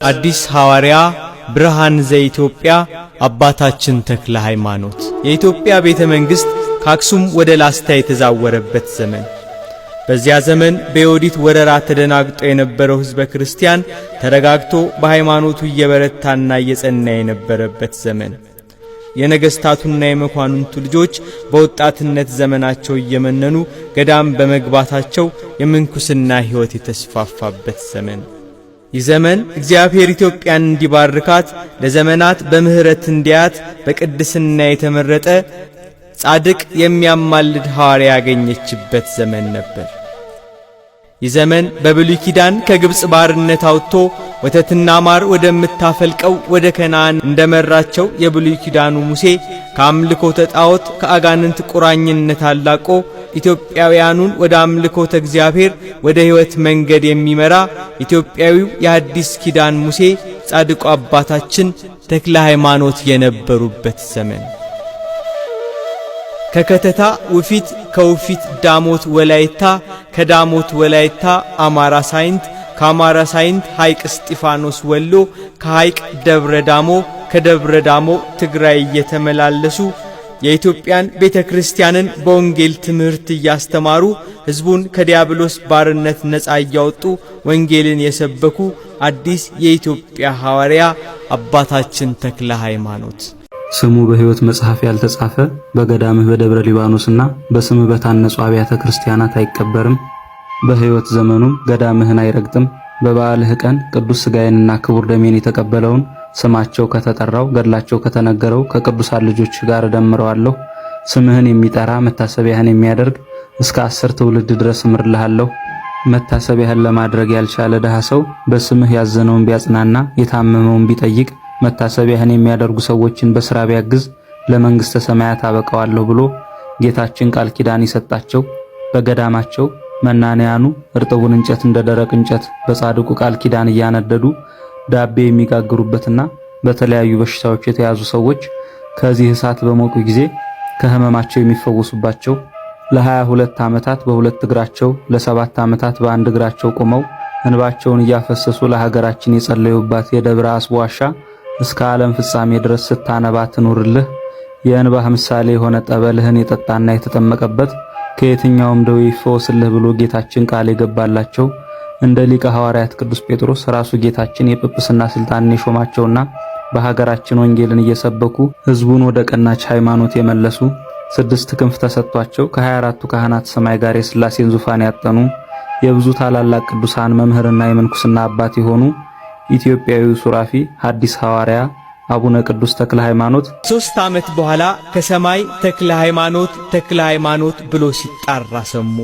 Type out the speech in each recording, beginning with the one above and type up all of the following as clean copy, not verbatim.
አዲስ ሐዋርያ ብርሃን ዘኢትዮጵያ አባታችን ተክለ ሃይማኖት የኢትዮጵያ ቤተ መንግስት ከአክሱም ወደ ላስታ የተዛወረበት ዘመን። በዚያ ዘመን በዮዲት ወረራ ተደናግጦ የነበረው ሕዝበ ክርስቲያን ተረጋግቶ በሃይማኖቱ እየበረታና እየጸና የነበረበት ዘመን። የነገስታቱና የመኳንንቱ ልጆች በወጣትነት ዘመናቸው እየመነኑ ገዳም በመግባታቸው የምንኩስና ሕይወት የተስፋፋበት ዘመን። ይህ ዘመን እግዚአብሔር ኢትዮጵያን እንዲባርካት ለዘመናት በምህረት እንዲያት በቅድስና የተመረጠ ጻድቅ የሚያማልድ ሐዋርያ ያገኘችበት ዘመን ነበር። ይህ ዘመን በብሉይ ኪዳን ከግብጽ ባርነት አውጥቶ ወተትና ማር ወደምታፈልቀው ወደ ከነዓን እንደመራቸው የብሉይ ኪዳኑ ሙሴ ከአምልኮተ ጣዖት ከአጋንንት ቁራኝነት አላቆ ኢትዮጵያውያኑን ወደ አምልኮተ እግዚአብሔር ወደ ሕይወት መንገድ የሚመራ ኢትዮጵያዊው የአዲስ ኪዳን ሙሴ ጻድቁ አባታችን ተክለ ሃይማኖት የነበሩበት ዘመን። ከከተታ ውፊት ከውፊት ዳሞት ወላይታ ከዳሞት ወላይታ አማራ ሳይንት ከአማራ ሳይንት ሐይቅ እስጢፋኖስ ወሎ ከሐይቅ ደብረ ዳሞ ከደብረ ዳሞ ትግራይ እየተመላለሱ የኢትዮጵያን ቤተክርስቲያንን በወንጌል ትምህርት እያስተማሩ ሕዝቡን ከዲያብሎስ ባርነት ነፃ እያወጡ ወንጌልን የሰበኩ አዲስ የኢትዮጵያ ሐዋርያ አባታችን ተክለ ሃይማኖት። ስሙ በሕይወት መጽሐፍ ያልተጻፈ በገዳምህ በደብረ ሊባኖስና በስምህ በታነጹ አብያተ ክርስቲያናት አይቀበርም። በሕይወት ዘመኑም ገዳምህን አይረግጥም። በበዓልህ ቀን ቅዱስ ሥጋዬንና ክቡር ደሜን የተቀበለውን ስማቸው ከተጠራው ገድላቸው ከተነገረው ከቅዱሳን ልጆች ጋር እደምረዋለሁ። ስምህን የሚጠራ መታሰቢያህን የሚያደርግ እስከ 10 ትውልድ ድረስ እምርልሃለሁ። መታሰቢያህን ለማድረግ ያልቻለ ድሃ ሰው በስምህ ያዘነውን ቢያጽናና የታመመውን ቢጠይቅ መታሰቢያህን የሚያደርጉ ሰዎችን በሥራ ቢያግዝ ለመንግሥተ ሰማያት አበቃዋለሁ ብሎ ጌታችን ቃል ኪዳን ይሰጣቸው። በገዳማቸው መናንያኑ እርጥቡን እንጨት እንደ ደረቅ እንጨት በጻድቁ ቃል ኪዳን እያነደዱ ዳቤ የሚጋግሩበትና በተለያዩ በሽታዎች የተያዙ ሰዎች ከዚህ እሳት በሞቁ ጊዜ ከህመማቸው የሚፈወሱባቸው፣ ለ22 ዓመታት በሁለት እግራቸው ለ7 ዓመታት በአንድ እግራቸው ቆመው እንባቸውን እያፈሰሱ ለሀገራችን የጸለዩባት የደብረ አስቦ ዋሻ እስከ ዓለም ፍጻሜ ድረስ ስታነባ ትኑርልህ። የእንባህ ምሳሌ የሆነ ጠበልህን የጠጣና የተጠመቀበት ከየትኛውም ደዌ ይፈወስልህ ብሎ ጌታችን ቃል የገባላቸው እንደ ሊቀ ሐዋርያት ቅዱስ ጴጥሮስ ራሱ ጌታችን የጵጵስና ስልጣንን የሾማቸውና በሀገራችን ወንጌልን እየሰበኩ ሕዝቡን ወደ ቀናች ሃይማኖት የመለሱ 6 ክንፍ ተሰጥቷቸው ከ24ቱ ካህናት ሰማይ ጋር የሥላሴን ዙፋን ያጠኑ የብዙ ታላላቅ ቅዱሳን መምህርና የምንኩስና አባት የሆኑ ኢትዮጵያዊው ሱራፊ ሐዲስ ሐዋርያ አቡነ ቅዱስ ተክለ ሃይማኖት 3 ዓመት በኋላ ከሰማይ ተክለ ሃይማኖት ብሎ ሲጣራ ሰሙ።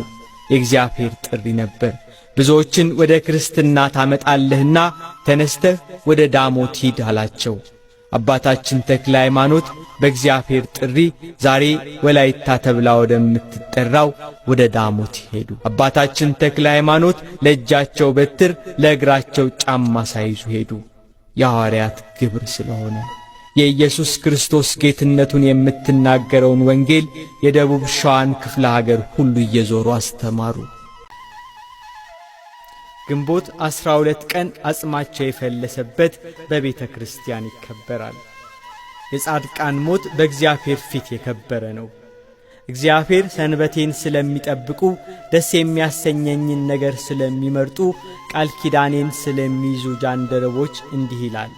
የእግዚአብሔር ጥሪ ነበር። ብዙዎችን ወደ ክርስትና ታመጣለህና ተነስተህ ወደ ዳሞት ሂድ አላቸው። አባታችን ተክለ ሃይማኖት በእግዚአብሔር ጥሪ ዛሬ ወላይታ ተብላ ወደምትጠራው ወደ ዳሞት ሄዱ። አባታችን ተክለ ሃይማኖት ለእጃቸው በትር ለእግራቸው ጫማ ሳይዙ ሄዱ። የሐዋርያት ግብር ስለሆነ የኢየሱስ ክርስቶስ ጌትነቱን የምትናገረውን ወንጌል የደቡብ ሸዋን ክፍለ ሀገር ሁሉ እየዞሩ አስተማሩ። ግንቦት 12 ቀን አጽማቸው የፈለሰበት በቤተ ክርስቲያን ይከበራል። የጻድቃን ሞት በእግዚአብሔር ፊት የከበረ ነው። እግዚአብሔር ሰንበቴን ስለሚጠብቁ ደስ የሚያሰኘኝን ነገር ስለሚመርጡ ቃል ኪዳኔን ስለሚይዙ ጃንደረቦች እንዲህ ይላል።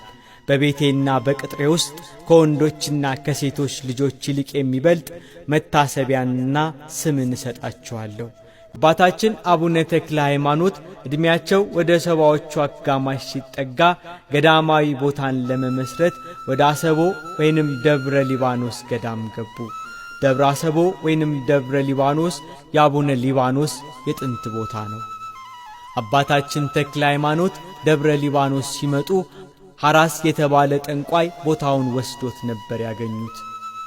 በቤቴና በቅጥሬ ውስጥ ከወንዶችና ከሴቶች ልጆች ይልቅ የሚበልጥ መታሰቢያንና ስምን እሰጣቸዋለሁ። አባታችን አቡነ ተክለ ሃይማኖት ዕድሜያቸው ወደ 70ዎቹ አጋማሽ ሲጠጋ ገዳማዊ ቦታን ለመመስረት ወደ አሰቦ ወይንም ደብረ ሊባኖስ ገዳም ገቡ። ደብረ አሰቦ ወይንም ደብረ ሊባኖስ የአቡነ ሊባኖስ የጥንት ቦታ ነው። አባታችን ተክለ ሃይማኖት ደብረ ሊባኖስ ሲመጡ ሐራስ የተባለ ጠንቋይ ቦታውን ወስዶት ነበር ያገኙት።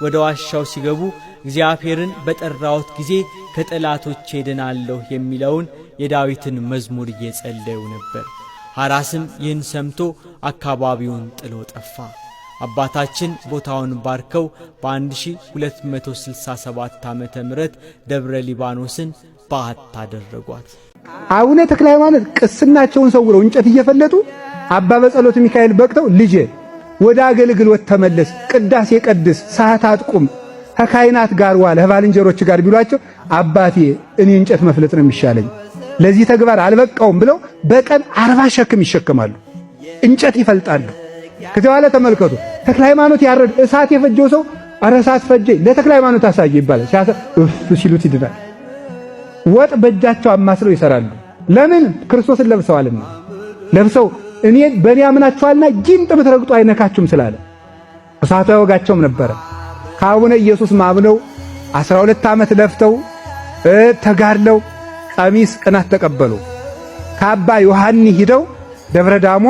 ወደ ዋሻው ሲገቡ እግዚአብሔርን በጠራሁት ጊዜ ከጠላቶቼ ድናለሁ የሚለውን የዳዊትን መዝሙር እየጸለዩ ነበር። ሐራስም ይህን ሰምቶ አካባቢውን ጥሎ ጠፋ። አባታችን ቦታውን ባርከው በ1267 ዓመተ ምህረት ደብረ ሊባኖስን በዓት አደረጓት። አቡነ ተክለ ሃይማኖት ቅስናቸውን ሰውረው እንጨት እየፈለጡ አባ በጸሎት ሚካኤል በቅተው ልጄ ወደ አገልግሎት ተመለስ፣ ቅዳሴ ቀድስ፣ ሰዓት አጥቁም፣ ከካህናት ጋር ዋል፣ ከባልንጀሮች ጋር ቢሏቸው አባቴ እኔ እንጨት መፍለጥ ነው የሚሻለኝ ለዚህ ተግባር አልበቃውም ብለው በቀን 40 ሸክም ይሸከማሉ፣ እንጨት ይፈልጣሉ። ከዚያ በኋላ ተመልከቱ ተክለ ሃይማኖት ያረድ እሳት የፈጀው ሰው ኧረ እሳት ፈጀኝ ለተክለ ሃይማኖት አሳየ ይባላል። ሲሉት ይድናል። ወጥ በእጃቸው አማስለው ይሰራሉ። ለምን? ክርስቶስን ለብሰዋልና። ለብሰው እኔ በእኔ አምናችኋልና ጊንጥ ብትረግጡ አይነካችሁም ስላለ እሳቱ አይወጋቸውም ነበረ። ከአቡነ ኢየሱስ ማምነው 12 ዓመት ለፍተው ተጋድለው ቀሚስ ቅናት ተቀበሉ። ከአባ ዮሐኒ ሂደው ደብረ ዳሞ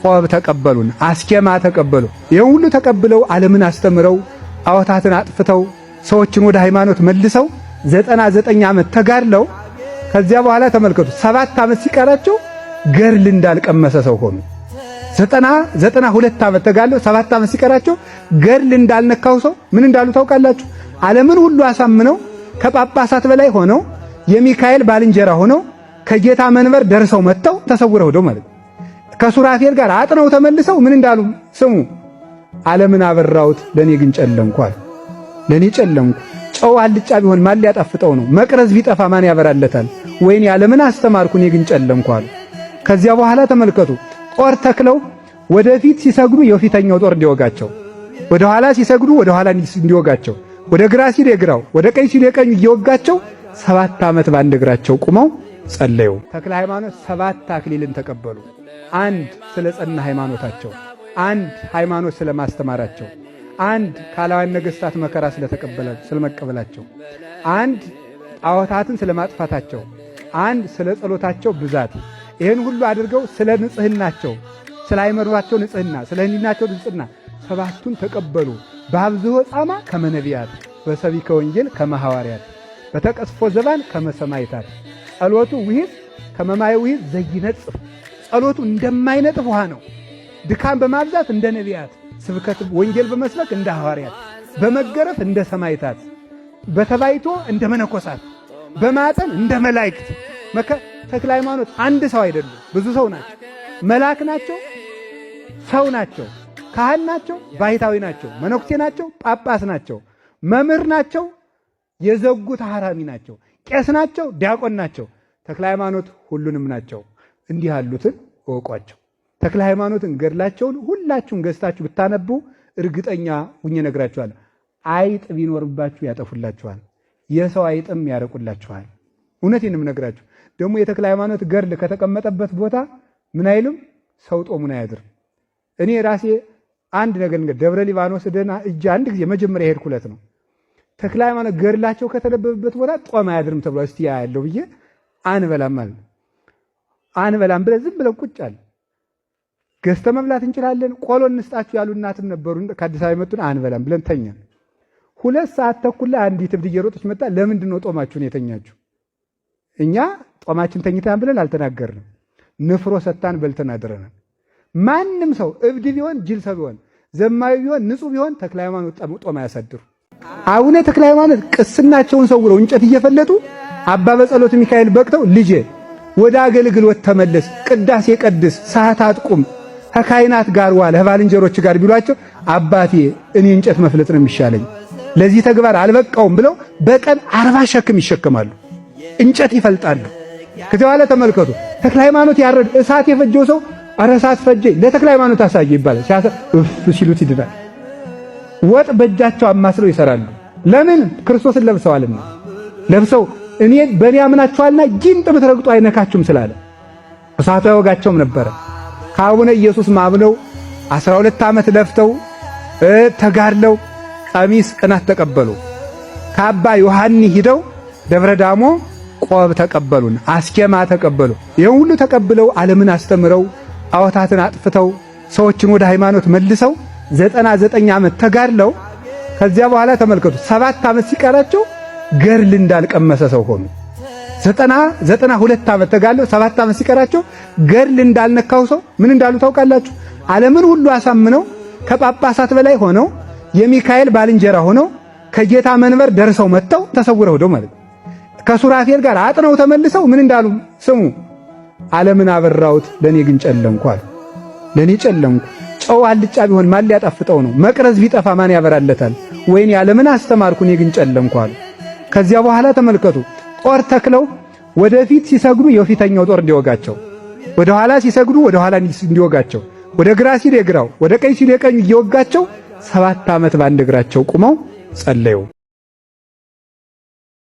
ቆብ ተቀበሉን፣ አስኬማ ተቀበሉ። ይሄን ሁሉ ተቀብለው ዓለምን አስተምረው ጣዖታትን አጥፍተው ሰዎችን ወደ ሃይማኖት መልሰው 99 ዓመት ተጋድለው ከዚያ በኋላ ተመልከቱ 7 ዓመት ሲቀራቸው ገርል እንዳልቀመሰ ሰው ሆኑ። 92 ዓመት ተጋድለው 7 ዓመት ሲቀራቸው ገርል እንዳልነካው ሰው ምን እንዳሉ ታውቃላችሁ? ዓለምን ሁሉ አሳምነው ከጳጳሳት በላይ ሆነው የሚካኤል ባልንጀራ ሆነው ከጌታ መንበር ደርሰው መጥተው ተሰውረው ሄደው ማለት ከሱራፌል ጋር አጥነው ተመልሰው ምን እንዳሉ ስሙ። ዓለምን አበራሁት ለኔ ግን ጨለምኳል። ለኔ ጨለምኩ። ጨው አልጫ ቢሆን ማን ሊያጣፍጠው ነው? መቅረዝ ቢጠፋ ማን ያበራለታል? ወይኔ ዓለምን አስተማርኩ እኔ ግን ጨለምኳል። ከዚያ በኋላ ተመልከቱ ጦር ተክለው ወደፊት ሲሰግዱ የፊተኛው ጦር እንዲወጋቸው፣ ወደ ኋላ ሲሰግዱ ወደ ኋላ እንዲወጋቸው፣ ወደ ግራ ሲል የግራው ወደ ቀኝ ሲል የቀኙ እየወጋቸው 7 ዓመት ባንድ እግራቸው ቁመው ጸለዩ። ተክለ ሃይማኖት 7 አክሊልን ተቀበሉ። አንድ ስለ ጸና ሃይማኖታቸው፣ አንድ ሃይማኖት ስለ ማስተማራቸው፣ አንድ ካላውያን ነገሥታት መከራ ስለመቀበላቸው፣ አንድ ጣዖታትን ስለ ማጥፋታቸው፣ አንድ ስለ ጸሎታቸው ብዛት። ይህን ሁሉ አድርገው ስለ ንጽህናቸው፣ ስለ ሃይማኖታቸው ንጽህና፣ ስለ ሕሊናቸው ንጽህና 7ቱን ተቀበሉ። በአብዝሖ ጻማ ከመ ነቢያት በሰቢከ ወንጌል ከመ ሐዋርያት በተቀስፎ ዘባን ከመ ሰማዕታት ጸሎቱ ውሂብ ከመ ማየ ውሂብ ዘይነጽፍ። ጸሎቱ እንደማይነጥፍ ውሃ ነው። ድካም በማብዛት እንደ ነቢያት፣ ስብከት ወንጌል በመስበክ እንደ ሐዋርያት፣ በመገረፍ እንደ ሰማዕታት፣ በተባይቶ እንደ መነኮሳት፣ በማጠን እንደ መላእክት። ተክለ ሃይማኖት አንድ ሰው አይደሉም፣ ብዙ ሰው ናቸው። መልአክ ናቸው፣ ሰው ናቸው፣ ካህን ናቸው፣ ባሕታዊ ናቸው፣ መነኩሴ ናቸው፣ ጳጳስ ናቸው፣ መምህር ናቸው፣ የዘጉ ታሃራሚ ናቸው፣ ቄስ ናቸው፣ ዲያቆን ናቸው። ተክለ ሃይማኖት ሁሉንም ናቸው። እንዲህ ያሉትን እወቋቸው። ተክለ ሃይማኖትን ገድላቸውን ሁላችሁም ገዝታችሁ ብታነቡ እርግጠኛ ሁኜ እነግራችኋለሁ፣ አይጥ ቢኖርባችሁ ያጠፉላችኋል፣ የሰው አይጥም ያረቁላችኋል። እውነቴን እነግራችሁ። ደግሞ የተክለ ሃይማኖት ገድል ከተቀመጠበት ቦታ ምን አይልም፣ ሰው ጦሙን አያድርም። እኔ ራሴ አንድ ነገር ደብረ ሊባኖስ ደና እጅ አንድ ጊዜ መጀመሪያ የሄድኩለት ነው። ተክለ ሃይማኖት ገድላቸው ከተነበበበት ቦታ ጦም አያድርም ተብሎ እስቲ ያለው ብዬ አንበላም ማለት አንበላም ብለን ዝም ብለን ቁጭ አለ። ገዝተ መብላት እንችላለን፣ ቆሎ እንስጣችሁ ያሉ እናትም ነበሩ ከአዲስ አበባ የመጡን አንበላም ብለን ተኛን። 2 ሰዓት ተኩል ላይ አንዲት እብድ እየሮጠች መጣ። ለምንድን ነው ጦማችሁን የተኛችሁ? እኛ ጦማችን ተኝታን ብለን አልተናገርንም። ንፍሮ ሰታን በልተን አድረናል። ማንም ሰው እብድ ቢሆን ጅል ሰው ቢሆን ዘማዊ ቢሆን ንጹህ ቢሆን ተክለ ሃይማኖት ጦም አያሳድሩ። አቡነ ተክለ ሃይማኖት ቅስናቸውን ሰውረው እንጨት እየፈለጡ አባ በጸሎት ሚካኤል በቅተው ልጄ ወደ አገልግሎት ተመለስ፣ ቅዳሴ ቀድስ፣ ሰዓት አጥቁም፣ ከካህናት ጋር ዋል፣ ከባልንጀሮች ጋር ቢሏቸው አባቴ እኔ እንጨት መፍለጥ ነው የሚሻለኝ ለዚህ ተግባር አልበቃውም ብለው በቀን 40 ሸክም ይሸከማሉ፣ እንጨት ይፈልጣሉ። ከዚያ በኋላ ተመልከቱ ተክለ ሃይማኖት ያረድ እሳት የፈጀው ሰው ኧረ እሳት ፈጀኝ ለተክለ ሃይማኖት አሳየ ይባላል። ሲሉት ይድናል። ወጥ በእጃቸው አማስለው ይሰራሉ። ለምን? ክርስቶስን ለብሰዋልና። ለብሰው እኔ በእኔ አምናችኋልና ጊንጥ ብትረግጡ አይነካችሁም ስላለ እሳቱ አይወጋቸውም ነበረ። ከአቡነ ኢየሱስ ማምነው 12 ዓመት ለፍተው ተጋድለው ቀሚስ ቅናት ተቀበሉ። ከአባ ዮሐኒ ሂደው ደብረ ዳሞ ቆብ ተቀበሉን፣ አስኬማ ተቀበሉ። ይሄን ሁሉ ተቀብለው ዓለምን አስተምረው ጣዖታትን አጥፍተው ሰዎችን ወደ ሃይማኖት መልሰው 99 ዓመት ተጋድለው ከዚያ በኋላ ተመልከቱ 7 ዓመት ሲቀራቸው ገርል እንዳልቀመሰ ሰው ሆኑ። 92 ዓመት ተጋድለው 7 ዓመት ሲቀራቸው ገርል እንዳልነካው ሰው ምን እንዳሉ ታውቃላችሁ? ዓለምን ሁሉ አሳምነው ከጳጳሳት በላይ ሆነው የሚካኤል ባልንጀራ ሆነው ከጌታ መንበር ደርሰው መጥተው ተሰውረው ሄደው ማለት ከሱራፌል ጋር አጥነው ተመልሰው ምን እንዳሉ ስሙ። ዓለምን አበራሁት ለኔ ግን ጨለምኳል። ለኔ ጨለምኩ። ጨው አልጫ ቢሆን ማን ሊያጣፍጠው ነው? መቅረዝ ቢጠፋ ማን ያበራለታል? ወይኔ ዓለምን አስተማርኩ እኔ ግን ጨለምኩ አሉ። ከዚያ በኋላ ተመልከቱ፣ ጦር ተክለው ወደፊት ሲሰግዱ የፊተኛው ጦር እንዲወጋቸው፣ ወደ ኋላ ሲሰግዱ ወደ ኋላ እንዲወጋቸው፣ ወደ ግራ ሲል የግራው ወደ ቀኝ ሲል የቀኙ እየወጋቸው 7 ዓመት በአንድ እግራቸው ቁመው ጸለዩ።